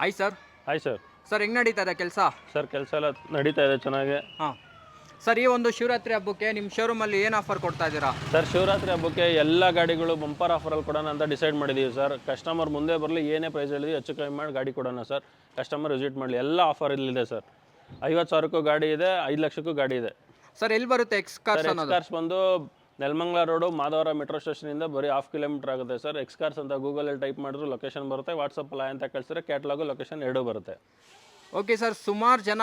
Hi sir. Hi sir. Sir ಹೆಂಗೆ ನಡೀತಾ ಇದೆ ಕೆಲಸ? ಸರ್ ಕೆಲಸ ಎಲ್ಲ ನಡೀತಾ ಇದೆ ಚೆನ್ನಾಗಿ. ಹಾಂ ಸರ್, ಈ ಒಂದು ಶಿವರಾತ್ರಿ ಹಬ್ಬಕ್ಕೆ ನಿಮ್ಮ ಶೋರೂಮಲ್ಲಿ ಏನು ಆಫರ್ ಕೊಡ್ತಾ ಇದ್ದೀರಾ? ಸರ್ ಶಿವರಾತ್ರಿ ಹಬ್ಬಕ್ಕೆ ಎಲ್ಲ ಗಾಡಿಗಳು ಬಂಪರ್ ಆಫರಲ್ಲಿ ಕೊಡೋಣ ಅಂತ ಡಿಸೈಡ್ ಮಾಡಿದ್ದೀವಿ ಸರ್. ಕಸ್ಟಮರ್ ಮುಂದೆ ಬರಲಿ, ಏನೇ ಪ್ರೈಸ್ ಹೇಳಿದ್ವಿ ಹೆಚ್ಚು ಕಮ್ಮಿ ಮಾಡಿ ಗಾಡಿ ಕೊಡೋಣ ಸರ್. ಕಸ್ಟಮರ್ ವಿಸಿಟ್ ಮಾಡಲಿ, ಎಲ್ಲ ಆಫರ್ ಇಲ್ಲಿದೆ ಸರ್. 50,000ಕ್ಕೂ ಗಾಡಿ ಇದೆ, 5 ಲಕ್ಷಕ್ಕೂ ಗಾಡಿ ಇದೆ ಸರ್. ಎಲ್ಲಿ ಬರುತ್ತೆ ಎಕ್ಸ್ಕಾರ್ಸ್ ಸರ್. ಅನ್ನೋದು? ಎಕ್ಸ್ಕಾರ್ಸ್ ಬಂದು ನೆಲಮಂಗಲ ರೋಡು ಮಾಧವರ ಮೆಟ್ರೋ ಸ್ಟೇಷನಿಂದ ಬರೀ 1/2 ಕಿಲೋಮೀಟರ್ ಆಗುತ್ತೆ ಸರ್. ಎಕ್ಸ್ಕಾರ್ಸ್ ಅಂತ ಗೂಗಲಲ್ಲಿ ಟೈಪ್ ಮಾಡಿದ್ರು ಲೊಕೇಶನ್ ಬರುತ್ತೆ. ವಾಟ್ಸಪ್ಪಲ್ಲಿ ಅಂತ ಕಳಿಸಿದ್ರೆ ಕ್ಯಾಟ್ಲಾಗು ಲೊಕೇಶನ್ ಎರಡೂ ಬರುತ್ತೆ. Okay sir. ಸುಮಾರು ಜನ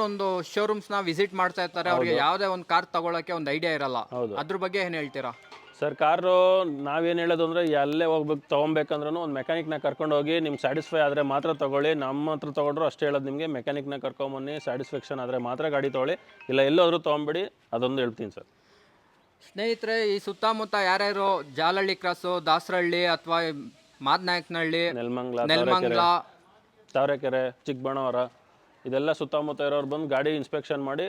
ಒಂದು ಶೋರೂಮ್ಸ್ನ ವಿಸಿಟ್ ಮಾಡ್ತಾ ಇರ್ತಾರೆ. ಅವ್ರಿಗೆ ಯಾವುದೇ ಒಂದು ಕಾರ್ ತಗೊಳ್ಳೋಕ್ಕೆ ಒಂದು ಐಡಿಯಾ ಇರಲ್ಲ. ಅದ್ರ ಬಗ್ಗೆ ಏನು ಹೇಳ್ತೀರಾ? ಸರ್ ಕಾರು ನಾವೇನು ಹೇಳೋದು ಅಂದರೆ ಎಲ್ಲೇ ಹೋಗ್ಬೇಕು ತೊಗೊಬೇಕಂದ್ರೂ ಒಂದು ಮೆಕ್ಯಾನಿಕ್ನ ಕರ್ಕೊಂಡು ಹೋಗಿ ನಿಮ್ಗೆ ಸ್ಯಾಟಿಸ್ಫೈ ಆದರೆ ಮಾತ್ರ ತೊಗೊಳ್ಳಿ. ನಮ್ಮ ಹತ್ರ ತೊಗೊಂಡ್ರು ಅಷ್ಟೇ ಹೇಳೋದು ನಿಮಗೆ, ಮೆಕ್ಯಾನಿಕ್ನ ಕರ್ಕೊಂಬನ್ನಿ, ಸ್ಯಾಟಿಸ್ಫ್ಯಾಕ್ಷನ್ ಆದರೆ ಮಾತ್ರ ಗಾಡಿ ತೊಗೊಳ್ಳಿ, ಇಲ್ಲ ಎಲ್ಲೋದ್ರೂ ತೊಗೊಂಬಿಡಿ, ಅದೊಂದು ಹೇಳ್ತೀನಿ ಸರ್. ಸ್ನೇಹಿತರೆ, ಈ ಸುತ್ತಮುತ್ತ ಯಾರ್ಯಾರು ಜಾಲಹಳ್ಳಿ ಕ್ರಾಸು, ದಾಸರಹಳ್ಳಿ ಅಥವಾ ಮಾದನಾಯಕನಹಳ್ಳಿ, ನೆಲಮಂಗಲ, ತಾವರೆಕೆರೆ, ಚಿಕ್ಕಬಣ್ಣವರ ಇದೆಲ್ಲ ಸುತ್ತಮುತ್ತ ಇರೋರು ಬಂದು ಗಾಡಿ ಇನ್ಸ್ಪೆಕ್ಷನ್ ಮಾಡಿ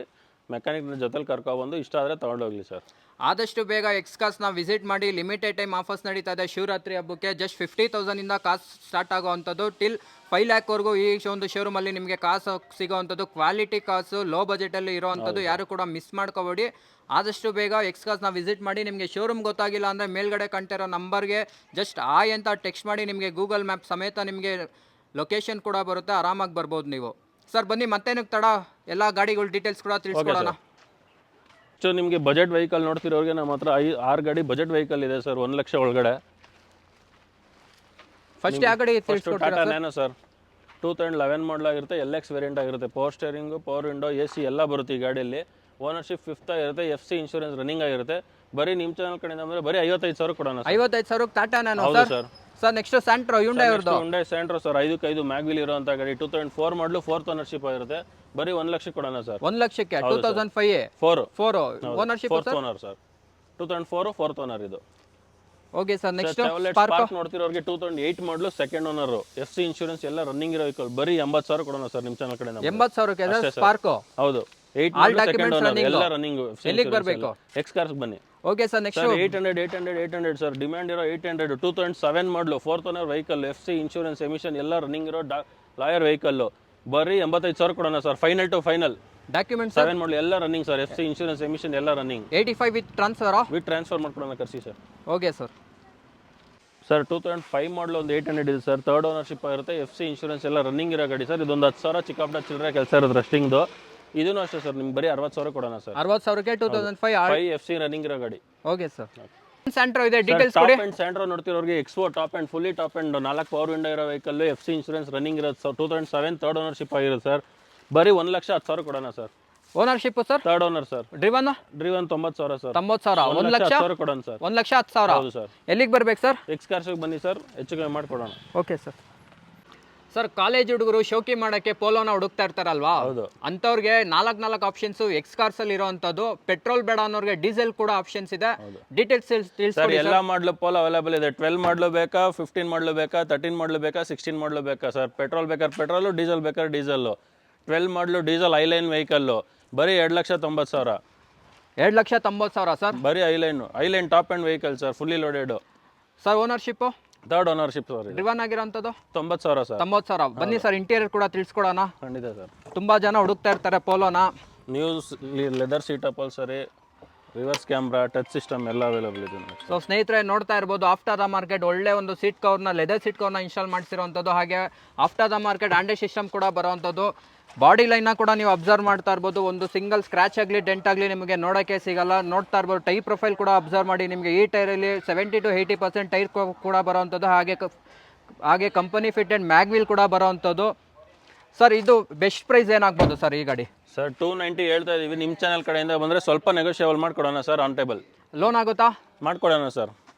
ಮೆಕ್ಯಾನಿಕ್ನ ಜೊತೆಲಿ ಕರ್ಕೊಬಂದು ಇಷ್ಟ ಆದರೆ ತೊಗೊಂಡೋಗ್ಲಿ ಸರ್. ಆದಷ್ಟು ಬೇಗ ಎಕ್ಸ್ಕಾರ್ಸ್ನ ವಿಸಿಟ್ ಮಾಡಿ. ಲಿಮಿಟೆಡ್ ಟೈಮ್ ಆಫರ್ಸ್ ನಡೀತಾ ಇದೆ ಶಿವರಾತ್ರಿ ಹಬ್ಬಕ್ಕೆ. ಜಸ್ಟ್ 50,000ಇಂದ ಕಾಸು ಸ್ಟಾರ್ಟ್ ಆಗೋವಂಥದ್ದು ಟಿಲ್ 5 ಲ್ಯಾಕ್ವರೆಗೂ ಈ ಒಂದು ಶೋರೂಮಲ್ಲಿ ನಿಮಗೆ ಕಾಸು ಸಿಗೋವಂಥದ್ದು. ಕ್ವಾಲಿಟಿ ಕಾಸು, ಲೋ ಬಜೆಟಲ್ಲಿ ಇರೋವಂಥದ್ದು. ಯಾರು ಕೂಡ ಮಿಸ್ ಮಾಡ್ಕೋಬೇಡಿ. ಆದಷ್ಟು ಬೇಗ ಎಕ್ಸ್ಕಾರ್ಸ್ನ ವಿಸಿಟ್ ಮಾಡಿ. ನಿಮಗೆ ಶೋರೂಮ್ ಗೊತ್ತಾಗಿಲ್ಲ ಅಂದರೆ ಮೇಲ್ಗಡೆ ಕಂಟಿರೋ ನಂಬರ್ಗೆ ಜಸ್ಟ್ ಆಯ್ ಅಂತ ಟೆಕ್ಸ್ಟ್ ಮಾಡಿ. ನಿಮಗೆ ಗೂಗಲ್ ಮ್ಯಾಪ್ ಸಮೇತ ನಿಮಗೆ ಲೊಕೇಶನ್ ಕೂಡ ಬರುತ್ತೆ, ಆರಾಮಾಗಿ ಬರ್ಬೋದು ನೀವು. ಸರ್ ಬನ್ನಿ, ಮತ್ತೇನಕ್ಕೆ ತಡ, ಎಲ್ಲ ಗಾಡಿಗಳ ಡೀಟೇಲ್ಸ್ ಕೂಡ ತಿಳಿಸ್ಕೊಡೋಣ. ಸೊ ನಿಮಗೆ ಬಜೆಟ್ ವೆಹಿಕಲ್ ನೋಡ್ತಿರೋರಿಗೆ ನಮ್ಮ ಹತ್ರ 6 ಗಾಡಿ ಬಜೆಟ್ ವೆಹಿಕಲ್ ಇದೆ ಸರ್, 1 ಲಕ್ಷ ಒಳಗಡೆ. ಫಸ್ಟ್ ಯಾವ ಗಾಡಿ ತಿಳಿಸ್ಕೊಡ್ತೀರಾ? ಟಾಟಾ ನ್ಯಾನೋ ಸರ್, 2011 ಮಾಡಲ್ ಆಗಿರುತ್ತೆ, LX ವೇರಿಯಂಟ್ ಆಗಿರುತ್ತೆ. Power steering, power window, AC ಎಲ್ಲ ಬರುತ್ತೆ ಈ ಗಾಡಿಯಲ್ಲಿ. ಓನರ್ಶಿಪ್ 5th ಆಗಿರುತ್ತೆ. FC ಇನ್ಶೂರೆನ್ಸ್ ರನ್ನಿಂಗ್ ಆಗಿರುತ್ತೆ. ಬರೀ ನಿಮ್ಮ ಚಾನಲ್ ಕಡೆಯಿಂದ ಅಂದರೆ ಬರೀ 55,000 ಕೊಡೋಣ. 55,000 Tata nano sir. Sir next Santro, Hyundai ಅವ್ರದ್ದು. ಹ್ಯುಂಡೈ ಸ್ಯಾಂಟ್ರೋ ಸರ್, 5/5 ಮ್ಯಾಗ್ವಿಲ್ ಇರುವಂಥ ಗಾಡಿ. 2004 ಮಾಡಲು, 4th ಓನರ್ಶಿಪ್ ಆಗಿರುತ್ತೆ. ಬರೀ 1 ಲಕ್ಷ ಕೊಡೋಣ ಸರ್. 1 ಲಕ್ಷಕ್ಕೆ 2005 4 ownership sir. Owner sir, 2004 4th owner ಇದು. Okay sir. ನೆಕ್ಸ್ಟ್ ಸ್ಪಾರ್ಕ್ ನೋಡ್ತಿರೋರಿಗೆ 2008 model, 2nd owner, FC insurance ಎಲ್ಲ ರನ್ನಿಂಗ್ ಇರೋ ವೆಹಿಕಲ್. ಬರೀ 80,000 ಕೊಡೋಣ ಸರ್ ನಿಮ್ಮ ಚಾನಲ್ ಕಡೆಯಿಂದ. 80,000ಕ್ಕೆ ಸರ್ ಸ್ಪಾರ್ಕ್? ಹೌದು, 8 ಎಲ್ಲ ರನ್ನಿಂಗ್. ಎಲ್ಲಿಗೆ ಬರಬೇಕು? ಎಕ್ಸ್ಕಾರ್ಸ್ ಬನ್ನಿ. Okay sir. Next 800 sir, demand ಇರೋ 800. 2007 model, 4th owner vehicle, FC insurance emission ಎಲ್ಲ ರನ್ನಿಂಗ್ ಇರೋ ಲಾಯರ್ ವೆಹಿಕಲ್. ಬರೀ 85,000 ಕೊಡೋಣ sir. Final to final. Documents 7 model ಎಲ್ಲ running sir. FC insurance emission ಎಲ್ಲ running. 85 with transfer? With transfer ಮಾಡ್ಕೊಡೋಣ ಕರ್ಸಿ sir. Okay sir. Sir 2005 ಮಾಡಲು ಒಂದು 800 ಇದೆ ಸರ್. 3rd ಓನರ್ಶಿಪ್ ಆಗಿರುತ್ತೆ. FC ಇನ್ಶೂರೆನ್ಸ್ ಎಲ್ಲ ರನ್ನಿಂಗ್ ಇರೋ ಗಾಡಿ ಸರ್. ಇದೊಂದು 10,000 ಚಿಕ್ಕಪುಟ್ಟ ಚಿಲ್ಲರೆ ಕೆಲಸ ಇರೋದು ರಸ್ಟಿಂಗ್ದು. ಇದೂ ಅಷ್ಟೇ ಸರ್, ನಿಮ್ಗೆ ಬರೀ 60,000 ಕೊಡೋಣ ಸರ್. 60,000ಕ್ಕೆ 2005 FC ರನ್ನಿಂಗ್ ಇರೋ ಗಾಡಿ. Okay sir. ಸ್ಯಾಂಟ್ರೋ ಇದೆ, ಡೀಟೇಲ್ಸ್ ಕೊಡಿ. ಟಾಪ್ ಅಂಡ್ ಸ್ಯಾಂಟ್ರೋ ನೋಡ್ತಿರೋರಿಗೆ ಎಕ್ಸ್ಪೋ top end fully top end 4 power window ಇರೋ ವೆಹಿಕಲ್, FC ಇನ್ಶೂರೆನ್ಸ್ ರನ್ನಿಂಗ್ ಇರೋದು ಸರ್. 2007 3rd ಓನರ್ಶಿಪ್ ಆಗಿರುತ್ತೆ ಸರ್. ಬರೀ 1,10,000 ಕೊಡೋಣ ಸರ್. Ownership sir? 3rd owner sir. Driven 90,000 sir. 90,000. 1,10,000 ಕೊಡೋಣ ಸರ್. 1,10,000. ಹೌದು ಸರ್. ಎಲ್ಲಿಗೆ ಬರ್ಬೇಕು ಸರ್? ಎಕ್ಸ್ಕಾರ್ಸ್ಗೆ ಬನ್ನಿ ಸರ್, ಹೆಚ್ಚು ಕಮ್ಮಿ ಮಾಡಿಕೊಡೋಣ. Okay sir. ಸರ್, ಕಾಲೇಜ್ ಹುಡುಗರು ಶೋಕಿ ಮಾಡೋಕ್ಕೆ ಪೋಲೋನ ಹುಡುಕ್ತಾ ಇರ್ತಾರಲ್ವಾ? ಹೌದು. ಅಂಥವ್ರಿಗೆ 4 ಆಪ್ಷನ್ಸ್ ಎಕ್ಸ್ಕಾರ್ಸಲ್ಲಿ ಇರೋವಂಥದ್ದು. ಪೆಟ್ರೋಲ್ ಬೇಡ ಅನ್ನೋರಿಗೆ ಡೀಸೆಲ್ ಕೂಡ ಆಪ್ಷನ್ಸ್ ಇದೆ. ಡೀಟೇಲ್ಸ್ ಸರ್ ತಿಳಿಸ್ಕೊಡಿ. ಎಲ್ಲ ಮಾಡಲು ಪೋಲೋ ಅವೈಲೇಬಲ್ ಇದೆ. 12 ಮಾಡಲು ಬೇಕಾ, 15 ಮಾಡಲು ಬೇಕಾ, 13 ಮಾಡಲು ಬೇಕಾ, 16 ಮಾಡಲು ಬೇಕಾ ಸರ್. ಪೆಟ್ರೋಲ್ ಬೇಕಾದ್ರೆ ಪೆಟ್ರೋಲು, ಡೀಸೆಲ್ ಬೇಕಾದ್ರೆ ಡೀಸೆಲ್ಲು. 12 ಮಾಡಲು ಡೀಸೆಲ್ ಐಲೈನ್ ವೆಹಿಕಲ್ಲು. ಬರೀ 2,90,000. 2,90,000 ಸರ್. ಬರೀ highline top end vehicle sir, fully loaded sir. Ownership? 3rd ownership sir. Driven ಆಗಿರೋಂಥದ್ದು 90,000 ಸರ್. 90,000. ಬನ್ನಿ ಸರ್, ಇಂಟೀರಿಯರ್ ಕೂಡ ತಿಳಿಸ್ಕೊಡೋಣ. ಖಂಡಿತ ಸರ್. ತುಂಬ ಜನ ಹುಡುಕ್ತಾ ಇರ್ತಾರೆ ಪೋಲೋನ. News leather seat upholstery, reverse camera, touch system ಎಲ್ಲ ಅವೈಲೇಬಲ್ ಇದೆ. ಸೊ ಸ್ನೇಹಿತರೆ, ನೋಡ್ತಾ ಇರ್ಬೋದು ಆಫ್ಟರ್ ದ ಮಾರ್ಕೆಟ್ ಒಳ್ಳೆ ಒಂದು ಸೀಟ್ ಕವರ್ನ, ಲೆದರ್ ಸೀಟ್ ಕವರ್ನ ಇನ್ಸ್ಟಾಲ್ ಮಾಡಿಸಿರುವಂಥದ್ದು. ಹಾಗೆ after the market Android system ಕೂಡ ಬರುವಂಥದ್ದು. ಬಾಡಿ ಲೈನ್ನ ಕೂಡ ನೀವು ಅಬ್ಸರ್ವ್ ಮಾಡ್ತಾ ಇರ್ಬೋದು. ಒಂದು ಸಿಂಗಲ್ ಸ್ಕ್ರಾಚ್ ಆಗಲಿ, ಡೆಂಟ್ ಆಗಲಿ ನಿಮಗೆ ನೋಡೋಕ್ಕೆ ಸಿಗಲ್ಲ. ನೋಡ್ತಾ ಇರ್ಬೋದು. ಟೈರ್ ಪ್ರೊಫೈಲ್ ಕೂಡ ಅಬ್ಸರ್ವ್ ಮಾಡಿ. ನಿಮಗೆ ಈ ಟೈರಲ್ಲಿ 70 to 80% ಟೈರ್ ಕೂಡ ಬರೋವಂಥದ್ದು. ಹಾಗೆ ಕಂಪನಿ ಫಿಟೆಡ್ ಮ್ಯಾಗ್ವಿಲ್ ಕೂಡ ಬರೋವಂಥದ್ದು. ಸರ್, ಇದು ಬೆಸ್ಟ್ ಪ್ರೈಸ್ ಏನಾಗ್ಬೋದು ಸರ್ ಈ ಗಾಡಿ? ಸರ್ 290 ಹೇಳ್ತಾ ಇದೀವಿ. ನಿಮ್ಮ ಚಾನಲ್ ಕಡೆಯಿಂದ ಬಂದರೆ ಸ್ವಲ್ಪ ನೆಗೋಷಿಯೇಬಲ್ ಮಾಡ್ಕೊಡೋಣ ಸರ್. ಆನ್ ಟೇಬಲ್ ಲೋನ್ ಆಗುತ್ತಾ? ಮಾಡ್ಕೊಡೋಣ ಸರ್.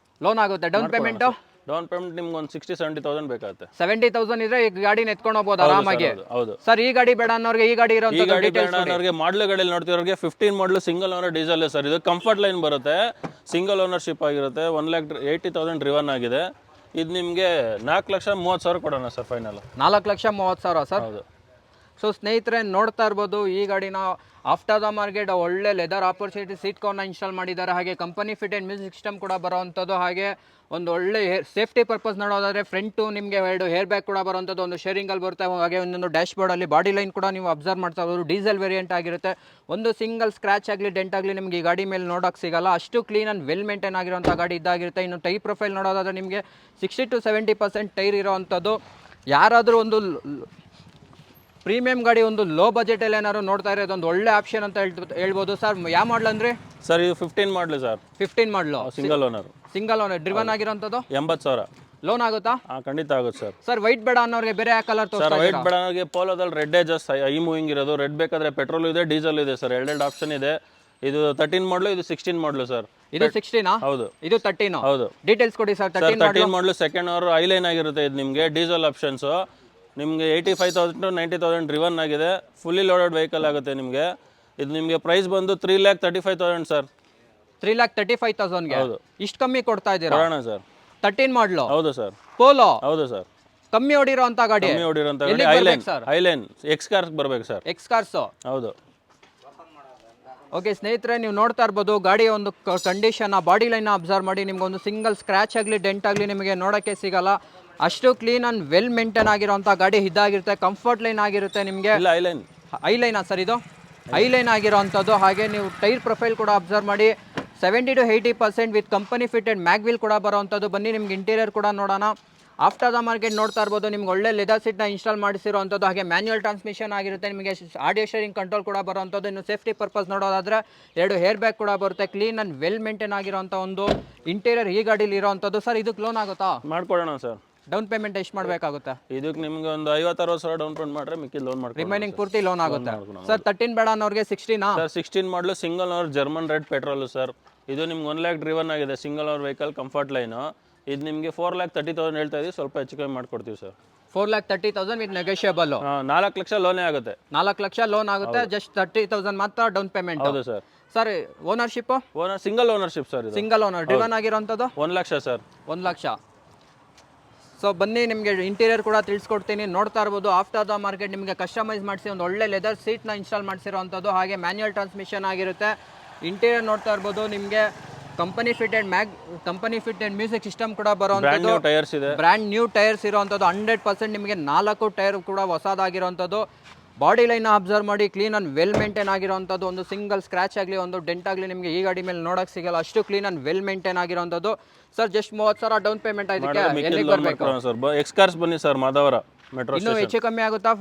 ಲೋನ್ ಆಗುತ್ತೆ. Down payment? ಡೌನ್ ಪೇಮೆಂಟ್ ನಿಮ್ಗೆ ಒಂದು 60-70,000 ಬೇಕಾಗುತ್ತೆ. 70,000 ಇದ್ರೆ ಈ ಗಾಡಿನ ಎತ್ಕೊಂಡು ಹೋಗ್ಬೋದು ಆರಾಮಾಗಿ. ಹೌದು ಸರ್. ಈ ಗಾಡಿ ಬೇಡ ಅನ್ನೋರಿಗೆ ಈ ಗಾಡಿ ಇರೋ ಗಾಡಿ ಮಾಡಲು ಗಾಡಿಯಲ್ಲಿ ನೋಡ್ತಿರೋರಿಗೆ 15 ಮಾಡಲು ಸಿಂಗಲ್ ಓನರ್ ಡೀಸೆಲ್ ಸರ್. ಇದು ಕಂಫರ್ಟ್ ಲೈನ್ ಬರುತ್ತೆ, ಸಿಂಗಲ್ ಓನರ್ಶಿಪ್ ಆಗಿರುತ್ತೆ. 1,80,000 ಡ್ರಿವನ್ ಆಗಿದೆ. ಇದು ನಿಮಗೆ 4,30,000 ಕೊಡೋಣ ಸರ್. Final 4,30,000 sir. ಹೌದು ಸೊ ಸ್ನೇಹಿತರೆ ನೋಡ್ತಾ ಇರ್ಬೋದು ಈ ಗಾಡಿನ ಆಫ್ಟರ್ ದ ಮಾರ್ಕೆಟ್ ಒಳ್ಳೆ ಲೆದರ್ ಆಪರ್ಚುನಿಟಿ ಸೀಟ್ ಕವರ್ನ ಇನ್ಸ್ಟಾಲ್ ಮಾಡಿದ್ದಾರೆ. ಹಾಗೆ ಕಂಪನಿ ಫಿಟೆಡ್ ಮ್ಯೂಸಿಕ್ ಸಿಸ್ಟಮ್ ಕೂಡ ಬರೋವಂಥದ್ದು. ಹಾಗೆ ಒಂದು ಒಳ್ಳೆ ಸೇಫ್ಟಿ ಪರ್ಪಸ್ ನೋಡೋದಾದ್ರೆ ಫ್ರಂಟು ನಿಮಗೆ 2 ಹೇರ್ ಬ್ಯಾಗ್ ಕೂಡ ಬರೋವಂಥದ್ದು, ಒಂದು ಶೇರಿಂಗಲ್ಲಿ ಬರುತ್ತೆ. ಹಾಗೆ ಒಂದೊಂದು ಡ್ಯಾಶ್ ಬೋರ್ಡಲ್ಲಿ ಬಾಡಿ ಲೈನ್ ಕೂಡ ನೀವು ಅಬ್ಸರ್ವ್ ಮಾಡ್ತಾ ಇರ್ಬೋದು. ಡೀಸೆಲ್ ವೇರಿಯಂಟ್ ಆಗಿರುತ್ತೆ. ಒಂದು ಸಿಂಗಲ್ ಸ್ಕ್ರಾಚ್ ಆಗಲಿ ಡೆಂಟ್ ಆಗಲಿ ನಿಮಗೆ ಈ ಗಾಡಿ ಮೇಲೆ ನೋಡೋಕೆ ಸಿಗಲ್ಲ. ಅಷ್ಟು ಕ್ಲೀನ್ ಆ್ಯಂಡ್ ವೆಲ್ ಮೇಂಟೈನ್ ಆಗಿರೋಂಥ ಗಾಡಿ ಇದ್ದಾಗಿರುತ್ತೆ. ಇನ್ನು ಟೈರ್ ಪ್ರೊಫೈಲ್ ನೋಡೋದಾದ್ರೆ ನಿಮಗೆ 60 to 70% ಟೈರ್ ಇರೋವಂಥದ್ದು. ಯಾರಾದರೂ ಒಂದು ಪ್ರೀಮಿಯಂ ಗಾಡಿ ಒಂದು ಲೋ ಬಜೆಟಲ್ಲಿ ಏನಾದ್ರು ನೋಡ್ತಾ ಇರೋದು ಒಂದು ಒಳ್ಳೆ ಆಪ್ಷನ್ ಅಂತ ಹೇಳ್ಬೋದು. ಸರ್ ಯಾವ ಮಾಡಲ್ ಅಂದರೆ ಸರ್ ಇದು 15 ಮಾಡಲು ಸರ್. 15 ಮಾಡಲು single owner. Single owner driven ಆಗಿರೋಂಥದ್ದು. 80,000 ಲೋನ್ ಆಗುತ್ತಾ? ಖಂಡಿತ ಆಗುತ್ತೆ ಸರ್. ಸರ್ ವೈಟ್ ಬೇಡ ಅನ್ನೋರಿಗೆ ಬೇರೆ ಯಾವ ಕಲರ್ ಸರ್ ವೈಟ್ ಬೇಡ ಅನ್ನೋರಿಗೆ ಪೋಲೋದಲ್ಲಿ ರೆಡ್ಡೇ ಜಸ್ಟ್ ಐ ಮೂವಿಂಗ್ ಇರೋದು. ರೆಡ್ ಬೇಕಾದ್ರೆ ಪೆಟ್ರೋಲ್ ಇದೆ, ಡೀಸೆಲ್ ಇದೆ ಸರ್. ಎರಡೆರಡು ಆಪ್ಷನ್ ಇದೆ. ಇದು 13 ಮಾಡಲು, ಇದು 16 ಮಾಡಲು ಸರ್. ಇದು 16 ಹೌದು. ಇದು 13 ಹೌದು. ಡೀಟೇಲ್ಸ್ ಕೊಡಿ ಸರ್. 13 ಮಾಡಲು ಸೆಕೆಂಡ್ ಓವರ್ ಐಲೈನ್ ಆಗಿರುತ್ತೆ. ಇದು ನಿಮಗೆ ಡೀಸೆಲ್ ಆಪ್ಷನ್ಸ್. ನಿಮಗೆ 85,000 to 90,000 ಡ್ರಿವನ್ ಆಗಿದೆ. ಫುಲ್ಲಿ ಲೋಡೆಡ್ ವೆಹಿಕಲ್ ಆಗುತ್ತೆ ನಿಮಗೆ. ಇದು ನಿಮಗೆ ಪ್ರೈಸ್ ಬಂದು 3,35,000 ಸರ್. 3,35,000ಗೆ ಹೌದು. ಇಷ್ಟು ಕಮ್ಮಿ ಕೊಡ್ತಾ ಇದ್ದೀರಾ? ಕೊಡೋಣ ಸರ್. 13 ಮಾಡಲು. ಹೌದು ಸರ್. ಪೋಲೋ. ಹೌದು ಸರ್. ಕಮ್ಮಿ ಹೊಡಿರೋ ಅಂತ ಗಾಡಿ. ಕಮ್ಮಿ ಹೊಡಿರೋಂಥ ಗಾಡಿ ಐಲೈನ್. ಐಲೈನ್ ಎಕ್ಸ್ ಕಾರ್ಸ್ ಬರಬೇಕು ಸರ್. X cars. ಹೌದು. ಓಕೆ ಸ್ನೇಹಿತರೆ ನೀವು ನೋಡ್ತಾ ಇರ್ಬೋದು ಗಾಡಿ ಒಂದು ಕಂಡೀಷನ್ ಬಾಡಿ ಲೈನ್ ಅಬ್ಸರ್ವ್ ಮಾಡಿ. ನಿಮ್ಗೆ ಒಂದು ಸಿಂಗಲ್ ಸ್ಕ್ರಾಚ್ ಆಗಲಿ ಡೆಂಟ್ ಆಗಲಿ ನಿಮಗೆ ನೋಡೋಕ್ಕೆ ಸಿಗಲ್ಲ. ಅಷ್ಟು ಕ್ಲೀನ್ ಆ್ಯಂಡ್ ವೆಲ್ ಮೇಂಟೈನ್ ಆಗಿರೋಂಥ ಗಾಡಿ ಇದಾಗಿರುತ್ತೆ. ಕಂಫರ್ಟ್ ಲೈನ್ ಆಗಿರುತ್ತೆ ನಿಮಗೆ. ಇಲ್ಲ ಐಲೈನ್. ಐಲೈನಾ ಸರ್ ಇದು? ಐಲೈನ್ ಆಗಿರೋವಂಥದ್ದು. ಹಾಗೆ ನೀವು ಟೈರ್ ಪ್ರೊಫೈಲ್ ಕೂಡ ಅಬ್ಸರ್ವ್ ಮಾಡಿ. 70 to 80% with company fitted mag wheel ಕೂಡ ಬರೋವಂಥದ್ದು. ಬನ್ನಿ ನಿಮ್ಗೆ ಇಂಟೀರಿಯರ್ ಕೂಡ ನೋಡೋಣ. ಆಫ್ಟರ್ ದ ಮಾರ್ಕೆಟ್ ನೋಡ್ತಾ ಇರ್ಬೋದು ನಿಮ್ಗೆ ಒಳ್ಳೆ ಲೆದರ್ ಸೀಟ್ನ ಇನ್ಸ್ಟಾಲ್ ಮಾಡಿಸಿರೋವಂಥದ್ದು. ಹಾಗೆ ಮ್ಯಾನ್ಯುವಲ್ ಟ್ರಾನ್ಸ್ಮಿಷನ್ ಆಗಿರುತ್ತೆ. ನಿಮಗೆ ಆಡಿಯೋ ಶೇರಿಂಗ್ ಕಂಟ್ರೋಲ್ ಕೂಡ ಬರೋವಂಥದ್ದು. ಇನ್ನು ಸೇಫ್ಟಿ ಪರ್ಪಸ್ ನೋಡೋದಾದ್ರೆ 2 ಹೇರ್ ಬ್ಯಾಗ್ ಕೂಡ ಬರುತ್ತೆ. ಕ್ಲೀನ್ ಆ್ಯಂಡ್ ವೆಲ್ ಮೇಂಟೈನ್ ಆಗಿರೋಂಥ ಒಂದು ಇಂಟೀರಿಯರ್ ಈ ಗಾಡೀಲಿ ಇರೋವಂಥದ್ದು. ಸರ್ ಇದಕ್ಕೆ ಲೋನ್ ಆಗುತ್ತಾ? ಮಾಡ್ಕೊಡೋಣ ಸರ್. ಡೌನ್ ಪೇಮೆಂಟ್ ಎಷ್ಟು ಮಾಡಬೇಕಾಗುತ್ತೆ? ಇದಕ್ಕೆ ನಿಮ್ಗೆ ಒಂದು 50-60 ಸಾವಿರ ಡೌನ್ ಪೇಮೆಂಟ್ ಮಾಡ್ರೆ ಮಿಕ್ಕಿ ಲೋನ್ ಮಾಡ್ಕೊಂಡು ರಿಮೈನಿಂಗ್ ಪೂರ್ತಿ ಲೋನ್ ಆಗುತ್ತೆ. ಸರ್ 13 ಬೇಡ ಅನ್ನೋರಿಗೆ 16 ಸರ್. 16 ಮಾಡಲು single owner German red petrol sir. ಇದು ನಿಮ್ಗೆ 1 lakh ಡ್ರಿವನ್ ಆಗಿದೆ. Single owner vehicle comfort line. ಇದು ನಿಮಗೆ 4,30,000 ಹೇಳ್ತಾ ಇದೀವಿ. ಸ್ವಲ್ಪ ಹೆಚ್ಚು ಕಮ್ಮಿ ಮಾಡ್ಕೊಡ್ತೀವಿ ಸರ್. 4,30,000 with negotiable. 4 ಲಕ್ಷ ಲೋನೇ ಆಗುತ್ತೆ. 4 ಲಕ್ಷ ಲೋನ್ ಆಗುತ್ತೆ. ಜಸ್ಟ್ 30,000 ಮಾತ್ರ ಡೌನ್ ಪೇಮೆಂಟ್. ಹೌದು sir. Sir ownership? Owner single ownership sir. ಇದು ಸಿಂಗಲ್ ಓನರ್ ಡ್ರಿವನ್ ಆಗಿರೋಂಥದ್ದು 1 ಲಕ್ಷ ಸರ್. 1 ಲಕ್ಷ. ಸೊ ಬನ್ನಿ ನಿಮಗೆ ಇಂಟೀರಿಯರ್ ಕೂಡ ತಿಳಿಸ್ಕೊಡ್ತೀನಿ. ನೋಡ್ತಾ ಇರ್ಬೋದು ಆಫ್ಟರ್ ದ ಮಾರ್ಕೆಟ್ ನಿಮಗೆ ಕಸ್ಟಮೈಸ್ ಮಾಡಿಸಿ ಒಂದು ಒಳ್ಳೆ ಲೆದರ್ ಸೀಟ್ನ ಇನ್ಸ್ಟಾಲ್ ಮಾಡಿಸಿರೋವಂಥದ್ದು. ಹಾಗೆ ಮ್ಯಾನ್ಯುವಲ್ ಟ್ರಾನ್ಸ್ಮಿಷನ್ ಆಗಿರುತ್ತೆ. ಇಂಟೀರಿಯರ್ ನೋಡ್ತಾ ಇರ್ಬೋದು ನಿಮಗೆ ಕಂಪನಿ ಫಿಟೆಡ್ ಮ್ಯೂಸಿಕ್ ಸಿಸ್ಟಮ್ ಕೂಡ ಬರೋವಂಥದ್ದು. ಟೈರ್ಸ್ ಇದೆ. ಬ್ರ್ಯಾಂಡ್ ನ್ಯೂ ಟೈರ್ಸ್ ಇರೋವಂಥದ್ದು. 100% ನಿಮಗೆ 4 ಟೈರ್ ಕೂಡ ಹೊಸದಾಗಿರೋವಂಥದ್ದು. ಬಾಡಿ ಲೈನ್ ಅಬ್ಸರ್ವ್ ಮಾಡಿ. ಕ್ಲೀನ್ ಆ್ಯಂಡ್ ವೆಲ್ ಮೇಂಟೈನ್ ಆಗಿರೋವಂಥದ್ದು. ಒಂದು ಸಿಂಗಲ್ ಸ್ಕ್ರಾಚ್ ಆಗಲಿ ಒಂದು ಡೆಂಟ್ ಆಗಲಿ ನಿಮಗೆ ಈ ಗಾಡಿ ಮೇಲೆ ನೋಡೋಕೆ ಸಿಗಲ್ಲ. ಅಷ್ಟು ಕ್ಲೀನ್ ಆ್ಯಂಡ್ ವೆಲ್ ಮೇಂಟೈನ್ ಆಗಿರೋವಂಥದ್ದು. ಸರ್ ಜಸ್ಟ್ 30,000 ಡೌನ್ ಪೇಮೆಂಟ್ ಆಯ್ತು. ಎಲ್ಲಿಗೆ ಬರಬೇಕು ಸರ್? ಎಕ್ಸ್ ಕಾರ್ಸ್ ಬನ್ನಿ ಸರ್. ಮಾಧವರ ಮೆಟ್ರೋ ಇನ್ನೂ ಹೆಚ್ಚು ಕಮ್ಮಿ ಆಗುತ್ತಾ?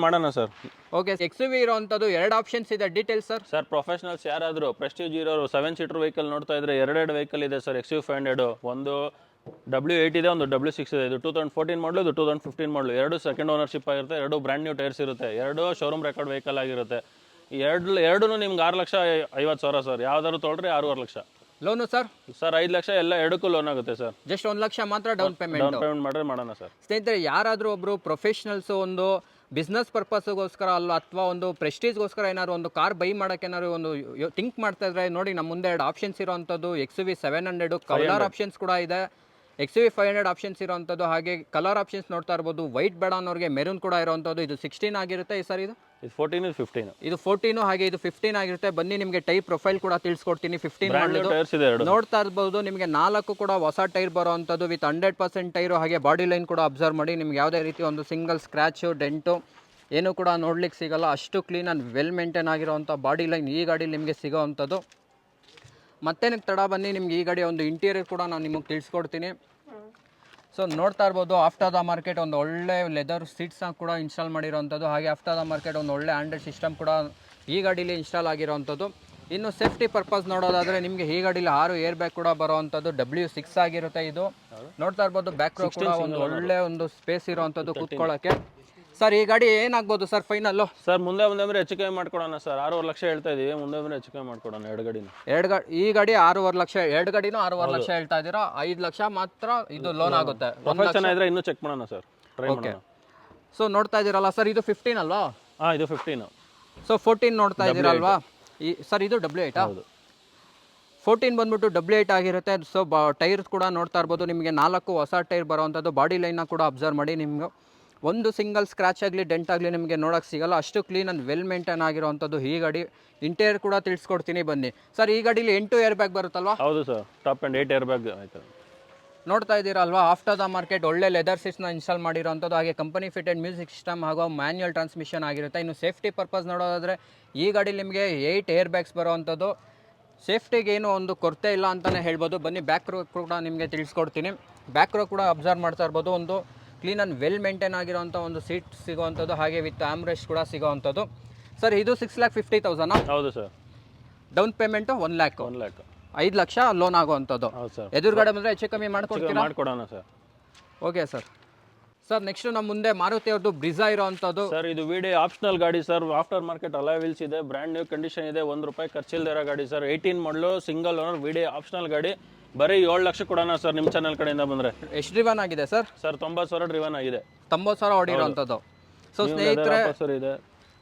ಮಾಡೋಣ ಸರ್. ಓಕೆ XUV ಇರೋವಂಥದ್ದು 2 ಆಪ್ಷನ್ಸ್ ಇದೆ. Details sir. ಸರ್ ಪ್ರೊಫೆಷನಲ್ಸ್ ಯಾರಾದರೂ ಪ್ರೆಸ್ಟೀಜ್ ಇರೋರು 7 ಸೀಟರ್ ವೆಹಿಕಲ್ ನೋಡ್ತಾ ಇದ್ರೆ 2 ವೆಹಿಕಲ್ ಇದೆ ಸರ್. XUV 500 ಒಂದು W8 ಇದೆ, ಒಂದು W6 ಇದೆ. ಇದು 2014 ಮಾಡಲು, ಇದು 2015 ಮಾಡಲು. 2 ಸೆಕೆಂಡ್ ಓನರ್ಶಿಪ್ ಆಗಿರುತ್ತೆ. 2 ಬ್ರ್ಯಾಂಡ್ ನ್ಯೂ ಟೈರ್ಸ್ ಇರುತ್ತೆ. 2 ಶೋರೂಮ್ ರೆಕಾರ್ಡ್ ವೆಹಿಕಲ್ ಆಗಿರುತ್ತೆ. ಎರಡೂ ನಿಮ್ಗೆ 6,50,000 ಸರ್. ಯಾವ್ದಾದ್ರು ತೊಗೊಳ್ರಿ 6.5 ಲಕ್ಷ ಲೋನು ಸರ್. 5 ಲಕ್ಷ ಎಲ್ಲ ಎರಡಕ್ಕೂ ಲೋನ್ ಆಗುತ್ತೆ ಸರ್. ಜಸ್ಟ್ 1 ಲಕ್ಷ ಮಾತ್ರ ಡೌನ್ ಪೇಮೆಂಟ್ ಮಾಡಿದ್ರೆ ಮಾಡೋಣ ಸರ್. ಸ್ನೇಹಿತರೆ ಯಾರಾದರೂ ಒಬ್ರು ಪ್ರೊಫೆಷನಲ್ಸ್ ಒಂದು ಬಿಸ್ನೆಸ್ ಪರ್ಪಸ್ಗೋಸ್ಕರ ಅಲ್ಲ ಅಥವಾ ಒಂದು ಪ್ರೆಸ್ಟೀಜ್ಗೋಸ್ಕರ ಏನಾದ್ರು ಒಂದು ಕಾರ್ ಬೈ ಮಾಡೋಕೆ ಏನಾದ್ರು ಒಂದು ಥಿಂಕ್ ಮಾಡ್ತಾ ಇದ್ರೆ ನೋಡಿ ನಮ್ಮ ಮುಂದೆ 2 ಆಪ್ಷನ್ಸ್ ಇರೋವಂಥದ್ದು. XUV 700 ಕಲರ್ ಆಪ್ಷನ್ಸ್ ಕೂಡ ಇದೆ. XUV 500 ಆಪ್ಷನ್ಸ್ ಇರೋವಂಥದ್ದು. ಹಾಗೆ ಕಲರ್ ಆಪ್ಷನ್ಸ್ ನೋಡ್ತಾ ಇರ್ಬೋದು. ವೈಟ್ ಬೇಡ ಅನ್ನೋರಿಗೆ ಮೆರೂನ್ ಕೂಡ ಇರೋವಂಥದ್ದು. ಇದು 16 ಆಗಿರುತ್ತೆ ಸರ್. ಇದು 14 15. ಇದು 14 ಹಾಗೆ ಇದು 15 ಆಗಿರುತ್ತೆ. ಬನ್ನಿ ನಿಮಗೆ ಟೈರ್ ಪ್ರೊಫೈಲ್ ಕೂಡ ತಿಳಿಸ್ಕೊಡ್ತೀನಿ. 15 ನೋಡ್ತಾ ಇರ್ಬೋದು ನಿಮಗೆ 4 ಕೂಡ ಹೊಸ ಟೈರ್ ಬರೋವಂಥದ್ದು ವಿತ್ 100% ಟೈರು. ಹಾಗೆ ಬಾಡಿ ಲೈನ್ ಕೂಡ ಅಬ್ಸರ್ವ್ ಮಾಡಿ. ನಿಮ್ಗೆ ಯಾವುದೇ ರೀತಿ ಒಂದು ಸಿಂಗಲ್ ಸ್ಕ್ರ್ಯಾಚು ಡೆಂಟು ಏನೂ ಕೂಡ ನೋಡ್ಲಿಕ್ಕೆ ಸಿಗಲ್ಲ. ಅಷ್ಟು ಕ್ಲೀನ್ ಆ್ಯಂಡ್ ವೆಲ್ ಮೇಂಟೈನ್ ಆಗಿರೋವಂಥ ಬಾಡಿ ಲೈನ್ ಈ ಗಾಡಿ ನಿಮಗೆ ಸಿಗೋವಂಥದ್ದು. ಮತ್ತೇನಕ್ಕೆ ತಡ, ಬನ್ನಿ ನಿಮ್ಗೆ ಈ ಗಾಡಿಯ ಒಂದು ಇಂಟೀರಿಯರ್ ಕೂಡ ನಾನು ನಿಮಗೆ ತಿಳಿಸ್ಕೊಡ್ತೀನಿ. ಸೊ ನೋಡ್ತಾ ಇರ್ಬೋದು ಆಫ್ಟರ್ ದ ಮಾರ್ಕೆಟ್ ಒಂದು ಒಳ್ಳೆ ಲೆದರ್ ಸೀಟ್ಸ್ನ ಕೂಡ ಇನ್ಸ್ಟಾಲ್ ಮಾಡಿರೋವಂಥದ್ದು. ಹಾಗೆ ಆಫ್ಟರ್ ದ ಮಾರ್ಕೆಟ್ ಒಂದು ಒಳ್ಳೆ ಆಂಡ್ರಾಯ್ಡ್ ಸಿಸ್ಟಮ್ ಕೂಡ ಈ ಗಾಡೀಲಿ ಇನ್ಸ್ಟಾಲ್ ಆಗಿರೋವಂಥದ್ದು. ಇನ್ನು ಸೇಫ್ಟಿ ಪರ್ಪಸ್ ನೋಡೋದಾದರೆ ನಿಮಗೆ ಈ ಗಾಡೀಲಿ 6 ಏರ್ ಬ್ಯಾಗ್ ಕೂಡ ಬರೋವಂಥದ್ದು. W6 ಆಗಿರುತ್ತೆ. ಇದು ನೋಡ್ತಾ ಇರ್ಬೋದು ಬ್ಯಾಕ್ ರೋ ಕೂಡ ಒಂದು ಒಳ್ಳೆ ಒಂದು ಸ್ಪೇಸ್ ಇರೋವಂಥದ್ದು ಕೂತ್ಕೊಳ್ಳೋಕ್ಕೆ. ಸರ್ ಈ ಗಾಡಿ ಏನಾಗ್ಬೋದು ಸರ್ ಫೈನಲ್ಲು? ಸರ್ ಮುಂದೆ ಅಂದ್ರೆ ಹೆಚ್ಚು ಕಮ್ಮಿ ಮಾಡ್ಕೊಡೋಣ ಸರ್. 6.5 ಲಕ್ಷ ಹೇಳ್ತಾ ಇದೀವಿ. ಮುಂದೆ ಅಂದ್ರೆ ಹೆಚ್ಚು ಕಮ್ಮಿ ಮಾಡ್ಕೊಡೋಣ. 2 ಗಾಡಿನ ಈ ಗಾಡಿ 6.5 ಲಕ್ಷ. 2 ಗಾಡಿನೂ 6.5 ಲಕ್ಷ ಹೇಳ್ತಾ ಇದ್ದೀರಾ. 5 ಲಕ್ಷ ಮಾತ್ರ ಇದು ಲೋನ್ ಆಗುತ್ತೆ. ಚೆನ್ನಾಗಿದ್ರೆ ಇನ್ನೂ ಚೆಕ್ ಮಾಡೋಣ ಸರ್. ಟ್ರೈ ಮಾಡೋಣ. ಸೊ ನೋಡ್ತಾ ಇದ್ದೀರಲ್ಲ ಸರ್, ಇದು 15 ಅಲ್ವಾ? ಇದು 15. ಸೊ 14 ನೋಡ್ತಾ ಇದ್ದೀರಲ್ವಾ ಸರ್? ಇದು W8. ಹೌದು. 14 ಬಂದ್ಬಿಟ್ಟು W8 ಆಗಿರುತ್ತೆ. ಸೊ ಟೈರ್ಸ್ ಕೂಡ ನೋಡ್ತಾ ಇರ್ಬೋದು ನಿಮಗೆ 4 ಹೊಸ ಟೈರ್ ಬರೋವಂಥದ್ದು. ಬಾಡಿ ಲೈನ್ನ ಕೂಡ ಅಬ್ಸರ್ವ್ ಮಾಡಿ. ನಿಮ್ಗೆ ಒಂದು ಸಿಂಗಲ್ ಸ್ಕ್ರಾಚ್ ಆಗಲಿ ಡೆಂಟ್ ಆಗಲಿ ನಿಮಗೆ ನೋಡೋಕ್ಕೆ ಸಿಗಲ್ಲ, ಅಷ್ಟು ಕ್ಲೀನ್ ಆ್ಯಂಡ್ ವೆಲ್ ಮೇಂಟೈನ್ ಆಗಿರೋವಂಥದ್ದು ಈ ಗಾಡಿ. ಇಂಟೀರಿಯರ್ ಕೂಡ ತಿಳಿಸ್ಕೊಡ್ತೀನಿ ಬನ್ನಿ ಸರ್. ಈ ಗಾಡೀಲಿ 8 ಏರ್ ಬ್ಯಾಗ್ ಬರುತ್ತಲ್ವಾ? ಹೌದು sir, top end 8 air bag ಆಯ್ತು. ನೋಡ್ತಾ ಇದ್ದೀರಲ್ವಾ, ಆಫ್ಟರ್ ದ ಮಾರ್ಕೆಟ್ ಒಳ್ಳೆ ಲೆದರ್ ಸೀಟ್ಸ್ನ ಇನ್ಸ್ಟಾಲ್ ಮಾಡಿರೋಂಥದ್ದು, ಹಾಗೆ ಕಂಪನಿ ಫಿಟೆಡ್ ಮ್ಯೂಸಿಕ್ ಸಿಸ್ಟಮ್ ಹಾಗೂ ಮ್ಯಾನ್ಯಲ್ ಟ್ರಾನ್ಸ್ಮಿಷನ್ ಆಗಿರುತ್ತೆ. ಇನ್ನು ಸೇಫ್ಟಿ ಪರ್ಪಸ್ ನೋಡೋದಾದರೆ ಈ ಗಾಡೀಲಿ ನಿಮಗೆ 8 ಏರ್ ಬ್ಯಾಗ್ಸ್ ಬರೋವಂಥದ್ದು. ಸೇಫ್ಟಿಗೆ ಏನು ಒಂದು ಕೊರತೆ ಇಲ್ಲ ಅಂತಲೇ ಹೇಳ್ಬೋದು. ಬನ್ನಿ ಬ್ಯಾಕ್ ರೋ ಕೂಡ ನಿಮಗೆ ತಿಳಿಸ್ಕೊಡ್ತೀನಿ. ಬ್ಯಾಕ್ ರೋ ಕೂಡ ಅಬ್ಸರ್ವ್ ಮಾಡ್ತಾ ಇರ್ಬೋದು, ಒಂದು ಕ್ಲೀನ್ ಆ್ಯಂಡ್ ವೆಲ್ ಮೇಂಟೈನ್ ಆಗಿರೋಂಥ ಒಂದು ಸೀಟ್ ಸಿಗೋವಂಥದ್ದು, ಹಾಗೆ ವಿತ್ ಆಮ್ರೆಸ್ಟ್ ಕೂಡ ಸಿಗೋವಂಥದ್ದು. ಸರ್ ಇದು 6,50,000? ಹೌದು sir. Down payment 1 lac. 5 lakh loan ಆಗುವಂಥದ್ದು. ಹೌದು ಸರ್. ಎದುರುಗಡೆ ಬಂದರೆ ಹೆಚ್ಚು ಕಮ್ಮಿ ಮಾಡ್ಕೊಡ್ತೀರಾ? ಮಾಡ್ಕೊಡೋಣ sir. Okay sir. Sir next ನಮ್ಮ ಮುಂದೆ ಮಾರುತಿ ಅವ್ರದ್ದು ಬ್ರಿಜಾ ಇರೋವಂಥದ್ದು. ಸರ್ ಇದು ವಿಡಿ ಆಪ್ಷನಲ್ ಗಾಡಿ sir. After market alloy wheels ಇದೆ, ಬ್ರ್ಯಾಂಡ್ ನ್ಯೂ ಕಂಡೀಷನ್ ಇದೆ, ₹1 ಖರ್ಚಿಲ್ದಿರೋ ಗಾಡಿ ಸರ್. 18 ಮಾಡಲು, ಸಿಂಗಲ್ ಓನರ್, ವಿಡಿ ಆಪ್ಷನಲ್ ಗಾಡಿ. ಬರೀ 7 ಲಕ್ಷ ಕೊಡೋಣ ಸರ್ ನಿಮ್ಮ ಚಾನಲ್ ಕಡೆಯಿಂದ ಬಂದರೆ. ಎಷ್ಟು ಡ್ರಿವನ್ ಆಗಿದೆ ಸರ್? ಸರ್ 90,000 ಡ್ರಿವನ್ ಆಗಿದೆ. 90,000 ಹೊಡಿರೋವಂಥದ್ದು. ಸೊ ಸ್ನೇಹಿತರೆ ಇದೆ,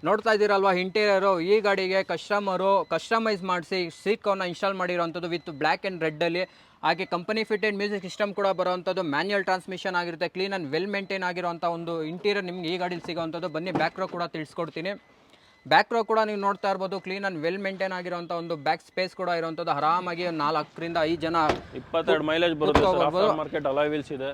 ನೋಡ್ತಾ ಇದ್ದೀರಲ್ವಾ, ಇಂಟೀರಿಯರು ಈ ಗಾಡಿಗೆ ಕಸ್ಟಮರು ಕಸ್ಟಮೈಸ್ ಮಾಡಿಸಿ ಸೀಟ್ ಕವರ್ನ ಇನ್ಸ್ಟಾಲ್ ಮಾಡಿರೋವಂಥದ್ದು ವಿತ್ ಬ್ಲ್ಯಾಕ್ ಆ್ಯಂಡ್ ರೆಡ್ಡಲ್ಲಿ. ಹಾಗೆ ಕಂಪನಿ ಫಿಟೆಡ್ ಮ್ಯೂಸಿಕ್ ಸಿಸ್ಟಮ್ ಕೂಡ ಬರೋವಂಥದ್ದು, ಮ್ಯಾನ್ಯಲ್ ಟ್ರಾನ್ಸ್ಮಿಷನ್ ಆಗಿರುತ್ತೆ, ಕ್ಲೀನ್ ಆ್ಯಂಡ್ ವೆಲ್ ಮೇಂಟೈನ್ ಆಗಿರೋಂಥ ಒಂದು ಇಂಟೀರಿಯರ್ ನಿಮ್ಗೆ ಈ ಗಾಡೀಲಿ ಸಿಗೋವಂಥದ್ದು. ಬನ್ನಿ ಬ್ಯಾಕ್ ರೋ ಕೂಡ ತಿಳಿಸ್ಕೊಡ್ತೀನಿ. ಬ್ಯಾಕ್ ರೋ ಕೂಡ ನೀವು ನೋಡ್ತಾ ಇರ್ಬೋದು, ಕ್ಲೀನ್ ಆ್ಯಂಡ್ ವೆಲ್ ಮೇಂಟೈನ್ ಆಗಿರೋಂಥ ಒಂದು ಬ್ಯಾಕ್ ಸ್ಪೇಸ್ ಕೂಡ ಇರೋವಂಥದ್ದು. ಆರಾಮಾಗಿ 4 ರಿಂದ 5 ಜನ 22 ಮೈಲೇಜ್ ಬರುತ್ತೆ. ಮಾರ್ಕೆಟ್ ಅಲಾಯ್ ವೀಲ್ಸ್ ಇದೆ.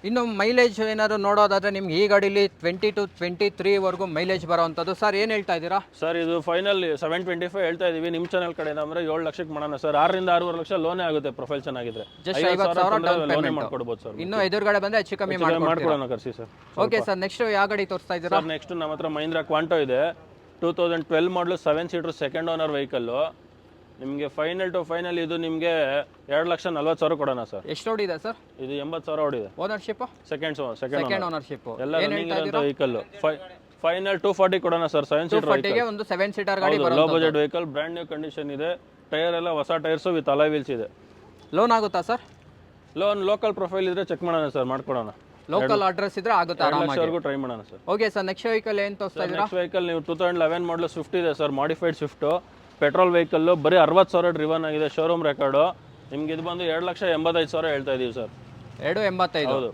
ಇನ್ನು ಮೈಲೇಜ್ ಏನಾದ್ರು ನೋಡೋದಾದ್ರೆ ನಿಮ್ಗೆ ಈ ಗಾಡೀಲಿ 20 to 23 ಮೈಲೇಜ್ ಬರೋವಂಥದ್ದು. ಸರ್ ಏನು ಹೇಳ್ತಾ ಇದ್ದೀರಾ? ಸರ್ ಇದು ಫೈನಲ್ 725 ಹೇಳ್ತಾ ಇದೀವಿ ನಿಮ್ಮ ಚಾನಲ್ ಕಡೆಯಿಂದ. ಅಂದ್ರೆ 7 ಲಕ್ಷಕ್ಕೆ ಮಾಡೋಣ ಸರ್. 6 ರಿಂದ 6.5 ಲಕ್ಷ ಲೋನೇ ಆಗುತ್ತೆ ಪ್ರೊಫೈಲ್ ಚೆನ್ನಾಗಿದ್ರೆ. ಜಸ್ಟ್ 50,000 ಲೋನೇ ಮಾಡ್ಕೊಡ್ಬೋದು ಸರ್. ಇನ್ನು ಎದುರುಗಡೆ ಬಂದ್ರೆ ಹೆಚ್ಚು ಕಮ್ಮಿ ಮಾಡ್ಕೊಡೋಣ ಕರ್ಸಿ ಸರ್. ಓಕೆ ಸರ್, ನೆಕ್ಸ್ಟ್ ಯಾವ ಗಾಡಿ ತೋರಿಸ್ತಾ ಇದ್ದೀರಾ? ಸರ್ ನೆಕ್ಸ್ಟ್ ನಮ್ಮ ಹತ್ರ ಮಹೀಂದ್ರಾ ಕ್ವಾಂಟೋ ಇದೆ. 2012 ಮಾಡಲು 7 ಸೀಟರ್ ಸೆಕೆಂಡ್ ಓನರ್ ವೆಹಿಕಲ್ಲು. ನಿಮಗೆ ಫೈನಲ್ ಟು ಫೈನಲ್ ಇದು ನಿಮಗೆ 2,40,000 ಕೊಡೋಣ ಸರ್. ಎಷ್ಟು ಓಡಿದೆ ಸರ್? ಇದು 80,000 ಓಡಿದೆ. ಓನರ್ಶಿಪ್ ಸೆಕೆಂಡ್ ಓನರ್ಶಿಪ್ ಎಲ್ಲ ರನ್ನಿಂಗ್ ಇರೋ ವೆಹಿಕಲ್. ಫೈನಲ್ 240 ಕೊಡೋಣ ಸರ್. 7 ಸೀಟರ್ ವೆಹಿಕಲ್, ಒಂದು 7 ಸೀಟರ್ ಗಾಡಿ ಬರುತ್ತೆ. Low budget vehicle, brand new condition ಇದೆ. ಟೈರ್ ಎಲ್ಲ ಹೊಸ ಟೈರ್ಸ್ ವಿತ್ ಅಲಾಯ್ ವೀಲ್ಸ್ ಇದೆ. ಲೋನ್ ಆಗುತ್ತಾ ಸರ್? ಲೋನ್ ಲೋಕಲ್ ಪ್ರೊಫೈಲ್ ಇದ್ರೆ ಚೆಕ್ ಮಾಡೋಣ ಸರ್, ಮಾಡ್ಕೊಡೋಣ. ಲೋಕಲ್ ಅಡ್ರೆಸ್ ಇದ್ರೆ ಆಗುತ್ತೆ, ಆರಾಮಾಗಿ ಟ್ರೈ ಮಾಡೋಣ sir. Okay sir, next vehicle ಏನು ತೋರಿಸ್ತಾ ಇದ್ದೀರಾ? ನೆಕ್ಸ್ಟ್ ವೆಹಿಕಲ್ ನೀವು 2011 ಮಾಡಲು ಸ್ವಿಫ್ಟ್ ಇದೆ sir. Modified Swift petrol vehicle, ಬರೀ 60,000 ಡ್ರಿವನ್ ಆಗಿದೆ, ಶೋರೂಮ್ ರೆಕಾರ್ಡು. ನಿಮ್ಗೆ ಇದು ಬಂದು 2,85,000 ಹೇಳ್ತಾ ಇದೀವಿ ಸರ್. 2,85,000. ಹೌದು.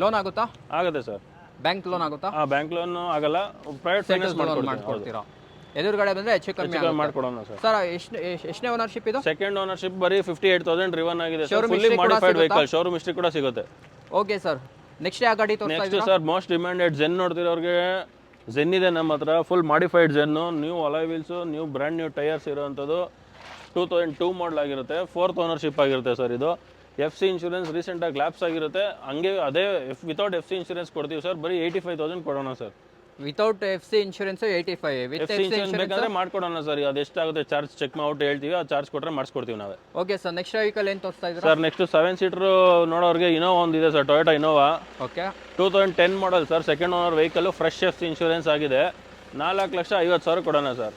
ಲೋನ್ ಆಗುತ್ತಾ? ಆಗುತ್ತೆ ಸರ್. ಬ್ಯಾಂಕ್ ಲೋನ್ ಆಗುತ್ತಾ? ಬ್ಯಾಂಕ್ ಲೋನ್ ಆಗಲ್ಲ, ಪ್ರೈವೇಟ್ ಫೈನಾನ್ಸ್ ಮಾಡ್ಕೊಡ್ತೀರಾ? ಎದುರುಗಡೆ ಬಂದ್ರೆ ಹೆಚ್ಚು ಕಮ್ಮಿ ಮಾಡ್ಕೊಡೋಣ ಸರ್. ಸರ್ ಎಷ್ಟನೇ ಓನರ್ಶಿಪ್ ಇದು? ಸೆಕೆಂಡ್ ಓನರ್ಶಿಪ್, ಬರೀ 58,000 ಡ್ರಿವನ್ ಆಗಿದೆ sir. Fully modified vehicle, showroom history ಕೂಡ ಸಿಗುತ್ತೆ. ಓಕೆ ಸರ್, ನೆಕ್ಸ್ಟ್ ಯಾವ ಗಾಡಿ ತೋರಿಸ್ತಾ ಇದ್ದೀರಾ? Next sir most demanded Zen ನೋಡ್ತಿರೋರಿಗೆ ಜೆನ್ ಇದೆ ನಮ್ಮ ಹತ್ರ. Full modified Zen, new alloy wheels, new brand new tyres ಇರೋವಂಥದ್ದು. 2002 ಮಾಡಲ್ ಆಗಿರುತ್ತೆ, 4th ಓನರ್ಶಿಪ್ ಆಗಿರುತ್ತೆ ಸರ್. ಇದು FC ಇನ್ಶೂರೆನ್ಸ್ ರೀಸೆಂಟಾಗಿ ಲ್ಯಾಪ್ಸ್ ಆಗಿರುತ್ತೆ. ಹಂಗೆ ಅದೇ ವಿತೌಟ್ FC ಇನ್ಶೂರೆನ್ಸ್ ಕೊಡ್ತೀವಿ ಸರ್. ಬರೀ 85,000 ಕೊಡೋಣ sir. Without FC insurance 85, with FC insurance ಬೇಕಾದ್ರೆ ಮಾಡ್ಕೊಡೋಣ ಸರ್. ಅದು ಎಷ್ಟಾಗುತ್ತೆ ಚಾರ್ಜ್ ಚೆಕ್ ಮಾಡ್ಬಿಟ್ಟು ಹೇಳ್ತೀವಿ, ಆ ಚಾರ್ಜ್ ಕೊಟ್ಟರೆ ಮಾಡಿಸ್ಕೊಡ್ತೀವಿ ನಾವೇ. ಓಕೆ ಸರ್, ನೆಕ್ಸ್ಟ್ ವೆಹಿಕಲ್ ಏನು ತೋರಿಸ್ತಾ ಇದ್ದೀರಾ? ಸರ್ ನೆಕ್ಸ್ಟ್ 7 ಸೀಟರ್ ನೋಡೋರಿಗೆ ಇನೋವಾ ಒಂದಿದೆ sir, Toyota Innova. Okay, 2010 model sir. Second owner vehicle, fresh FC insurance ಆಗಿದೆ. 4,50,000 ಕೊಡೋಣ ಸರ್.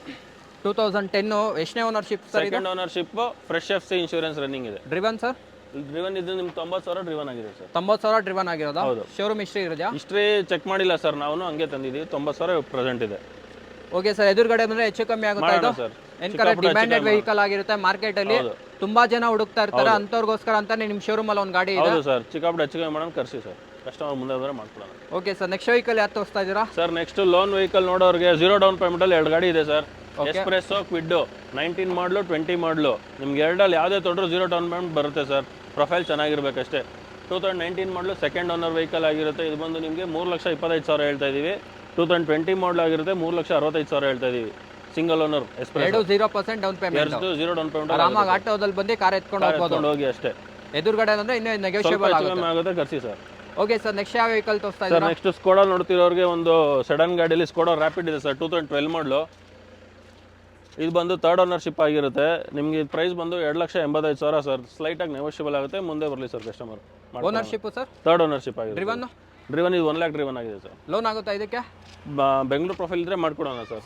2010 ಎಷ್ಟನೇ ownership sir? Second ownership, fresh FC insurance running ಇದೆ. Driven sir? ಡ್ರಿವನ್ ಇದು ನಿಮ್ಗೆ 90,000 ಡ್ರಿವನ್ ಆಗಿದೆ ಸರ್. 90,000 ಡ್ರಿವನ್ ಆಗಿರೋದಾ? ಹೌದು. ಶೋರೂಮ್ ಹಿಸ್ಟ್ರಿ ಇದೆಯಾ? ಹಿಸ್ಟ್ರಿ ಚೆಕ್ ಮಾಡಿಲ್ಲ ಸರ್, ನಾವು ಹಂಗೆ ತಂದಿದ್ದೀವಿ. 90,000 ಪ್ರೆಸೆಂಟ್ ಇದೆ. ಓಕೆ ಸರ್, ಎದುರುಗಡೆ ಬಂದ್ರೆ ಹೆಚ್ಚು ಕಮ್ಮಿ ಆಗುತ್ತೆ ಇದು ಸರ್. ಎನ್ಕರೆ ಡಿಮ್ಯಾಂಡೆಡ್ ವೆಹಿಕಲ್ ಆಗಿರುತ್ತೆ. ಮಾರ್ಕೆಟ್ ಅಲ್ಲಿ ತುಂಬಾ ಜನ ಹುಡುಕ್ತಾ ಇರ್ತಾರೆ, ಅಂತವ್ರಿಗೋಸ್ಕರ ಅಂತಾನೆ ನಿಮ್ಮ ಶೋರೂಮ್ ಅಲ್ಲಿ ಒಂದು ಗಾಡಿ ಇದೆ. ಹೌದು ಸರ್, ಚಿಕ್ಕಪುಟ್ಟ ಹೆಚ್ಚು ಕಮ್ಮಿ ಮಾಡೋಣ ಕರ್ಸಿ ಸರ್. ಕಸ್ಟಮರ್ ಮುಂದೆ ಬಂದರೆ ಮಾಡ್ಕೊಳ್ಳೋಣ. ಓಕೆ ಸರ್, ನೆಕ್ಸ್ಟ್ ವೆಹಿಕಲ್ ಯಾರು ತೋರಿಸ್ತಾ ಇದ್ದೀರಾ? ಸರ್ ನೆಕ್ಸ್ಟ್ ಲೋನ್ ವೆಹಿಕಲ್ ನೋಡೋರಿಗೆ 0 ಡೌನ್ ಪೇಮೆಂಟಲ್ಲಿ 2 ಗಾಡಿ ಇದೆ ಸರ್. ಎಕ್ಸ್ಪ್ರೆಸ್ಸು, ಕ್ವಿಡ್ಡು, 19 ಮಾಡಲು, 20 ಮಾಡಲು. ನಿಮ್ಗೆ ಎರಡಲ್ಲಿ ಯಾವುದೇ ತೊಗೊಂಡ್ರು 0 ಡೌನ್ ಪೇಮೆಂಟ್ ಬರುತ್ತೆ ಸರ್. ಪ್ರೊಫೈಲ್ ಚೆನ್ನಾಗಿರ್ಬೇಕಷ್ಟೇ. 2019 ಮಾಡಲು ಸೆಕೆಂಡ್ ಓನರ್ ವೆಹಿಕಲ್ ಆಗಿರುತ್ತೆ. ಇದು ಬಂದು ನಿಮಗೆ 3,25,000 ಹೇಳ್ತಾ ಇದ್ದೀವಿ. 2020 ಮಾಡಲ್ ಆಗಿರುತ್ತೆ, 3,65,000 ಹೇಳ್ತಾ ಇದ್ದೀವಿ. Single owner express, 0% down payment, 0 down payment. ಆರಾಮಾಗಿ ಆಟೋದಲ್ಲಿ ಬಂದು ಕಾರ್ ಎತ್ಕೊಂಡು ಹೋಗಿ ಅಷ್ಟೇ. ಎದುರುಗಡೆ ಅಂದ್ರೆ ಇನ್ನೂ ನೆಗೋಷಿಯಬಲ್ ಆಗುತ್ತೆ, ಕರ್ಸಿ ಸರ್. ಓಕೆ ಸರ್, ನೆಕ್ಸ್ಟ್ ಯಾವ ವೆಹಿಕಲ್ ತೋರಿಸ್ತಾ ಸರ್ ಇದ್ದೀರಾ? ನೆಕ್ಸ್ಟ್ ಸ್ಕೋಡಾ ನೋಡ್ತಿರೋರಿಗೆ ಒಂದು ಸಡನ್ ಗಾಡಿಯಲ್ಲಿ ಸ್ಕೋಡಾ ರ್ಯಾಪಿಡ್ ಇದೆ ಸರ್. 2012 ಮಾಡಲು. ಇದು ಬಂದು 3rd ಓನರ್ಶಿಪ್ ಆಗಿರುತ್ತೆ. ನಿಮಗೆ ಪ್ರೈಸ್ ಬಂದು 2,85,000 ಸರ್. ಸ್ಲೈಟಾಗಿ ನೆಗೋಷಿಯಬಲ್ ಆಗುತ್ತೆ, ಮುಂದೆ ಬರಲಿ sir customer. Ownership sir? 3rd ownership ಆಗಿದೆ. ಡ್ರಿವನ್ ಇದು 1 ಲ್ಯಾಕ್ ಡ್ರಿವನ್ ಆಗಿದೆ ಸರ್. ಲೋನ್ ಆಗುತ್ತಾ ಇದಕ್ಕೆ? ಬೆಂಗಳೂರು ಪ್ರೊಫೈಲ್ ಇದ್ರೆ ಮಾಡ್ಕೊಡೋಣ sir.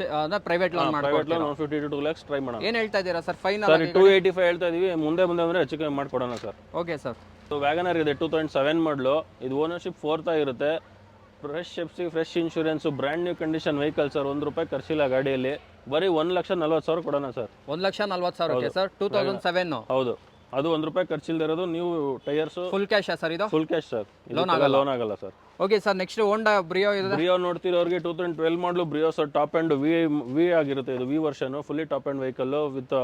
Private loan private loan 150 to 2 lakhs try ಮಾಡೋಣ. ಏನು ಹೇಳ್ತಾ ಇದ್ದೀರಾ ಸರ್ ಫೈನಲ್? ಸರ್ 285 ಹೇಳ್ತಾ ಇದೀವಿ, ಮುಂದೆ ಅಂದರೆ ಹೆಚ್ಚು ಕಮ್ಮಿ ಮಾಡ್ಕೊಡೋಣ ಸರ್. Okay sir. ವ್ಯಾಗನರ್ ಇದೆ 2007 ಮಾಡಲು. ಇದು ಓನರ್ಶಿಪ್ 4th ಆಗಿರುತ್ತೆ. Fresh FC, fresh insurance, brand new condition vehicle sir. ₹1 ಖರ್ಚಿಲ್ಲ ಗಾಡಿಯಲ್ಲಿ. ಬರೀ 1,40,000 ಕೊಡೋಣ ಸರ್. 1,40,000 ಸರ್. 2007. ಹೌದು, ಅದು ₹1 ಖರ್ಚಿಲ್ದಿರೋದು. ನೀವು ಟೈರ್ಸ್ ಫುಲ್ ಕ್ಯಾಶ್ ಸರ್? ಇದು ಫುಲ್ ಕ್ಯಾಶ್ ಸರ್. ಲೋನ್ ಆಗಲ್ಲ sir. Okay sir, next Honda Brio ಇದೆ. ಬ್ರಿಯೋ ನೋಡ್ತಿರೋರಿಗೆ 2012 ಮಾಡಲು Brio sir top end V ಆಗಿರುತ್ತೆ. ಇದು V version, fully top end vehicle with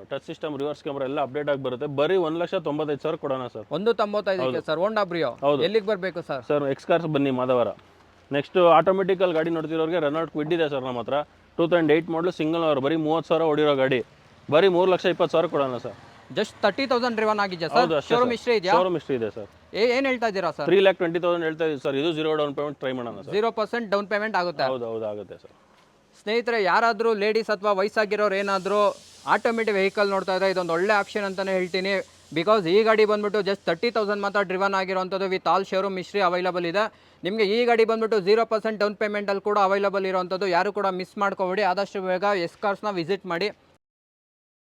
touch system, reverse camera ಎಲ್ಲ update ಆಗಿ ಬರುತ್ತೆ. ಬರೀ 1,95,000 ಕೊಡೋಣ ಸರ್. 1,95,000 sir Honda Brio. ಎಲ್ಲಿಗೆ ಬರಬೇಕು ಸರ್? ಸರ್ ಎಕ್ಸ್ ಕಾರ್ಸ್ ಬನ್ನಿ ಮಾಧವರ. ನೆಕ್ಸ್ಟ್ ಆಟೋಮೆಟಿಕಲ್ ಗಾಡಿ ನೋಡ್ತಿರೋರಿಗೆ ರೆನಾಲ್ಟ್ ಕ್ವಿಡ್ ಇದೆ ಸರ್ ನಮ್ಮ ಹತ್ರ. 2008 ಮಾಡಲು ಸಿಂಗಲ್ ಓನರ್, ಬರೀ 30,000 ಓಡಿರೋ ಗಾಡಿ, ಬರೀ 3,20,000 ಕೊಡೋಣ ಸರ್. ಜಸ್ಟ್ 30,000 ಡ್ರಿವನ್ ಆಗಿದೆ ಸರ್. ಶೋರೂಮ್ ಹಿಸ್ಟ್ರಿ ಇದೆಯಾ? ಶೋರೂಮ್ ಹಿಸ್ಟ್ರಿ ಇದೆ ಸರ್. ಏನು ಹೇಳ್ತಾ ಇದ್ದೀರಾ ಸರ್? 3,20,000 ಹೇಳ್ತಾ ಇದ್ದೀವಿ ಸರ್. ಇದು 0 ಡೌನ್ ಪೇಮೆಂಟ್ ಟ್ರೈ ಮಾಡೋಣ ಸರ್. 0% ಡೌನ್ ಪೇಮೆಂಟ್ ಆಗುತ್ತೆ? ಹೌದು ಆಗುತ್ತೆ ಸರ್. ಸ್ನೇಹಿತರೆ, ಯಾರಾದರೂ ಲೇಡೀಸ್ ಅಥವಾ ವಯಸ್ಸಾಗಿರೋರು ಏನಾದರೂ ಆಟೋಮೆಟಿಕ್ ವೆಹಿಕಲ್ ನೋಡ್ತಾ ಇದ್ದರೆ ಇದೊಂದು ಒಳ್ಳೆ ಆಪ್ಷನ್ ಅಂತಲೇ ಹೇಳ್ತೀನಿ. ಬಿಕಾಸ್ ಈ ಗಾಡಿ ಬಂದ್ಬಿಟ್ಟು ಜಸ್ಟ್ 30,000 ಮಾತ್ರ ಡ್ರಿವನ್ ಆಗಿರೋಂಥದ್ದು with all showroom history available ಇದೆ. ನಿಮಗೆ ಈ ಗಾಡಿ ಬಂದ್ಬಿಟ್ಟು 0% ಡೌನ್ ಪೇಮೆಂಟಲ್ಲಿ ಕೂಡ ಅವೈಲಬಲ್ ಇರೋವಂಥದ್ದು. ಯಾರು ಕೂಡ ಮಿಸ್ ಮಾಡ್ಕೋಬೇಡಿ. ಆದಷ್ಟು ಬೇಗ ಎಸ್ ಕಾರ್ಸ್ನ ವಿಸಿಟ್ ಮಾಡಿ.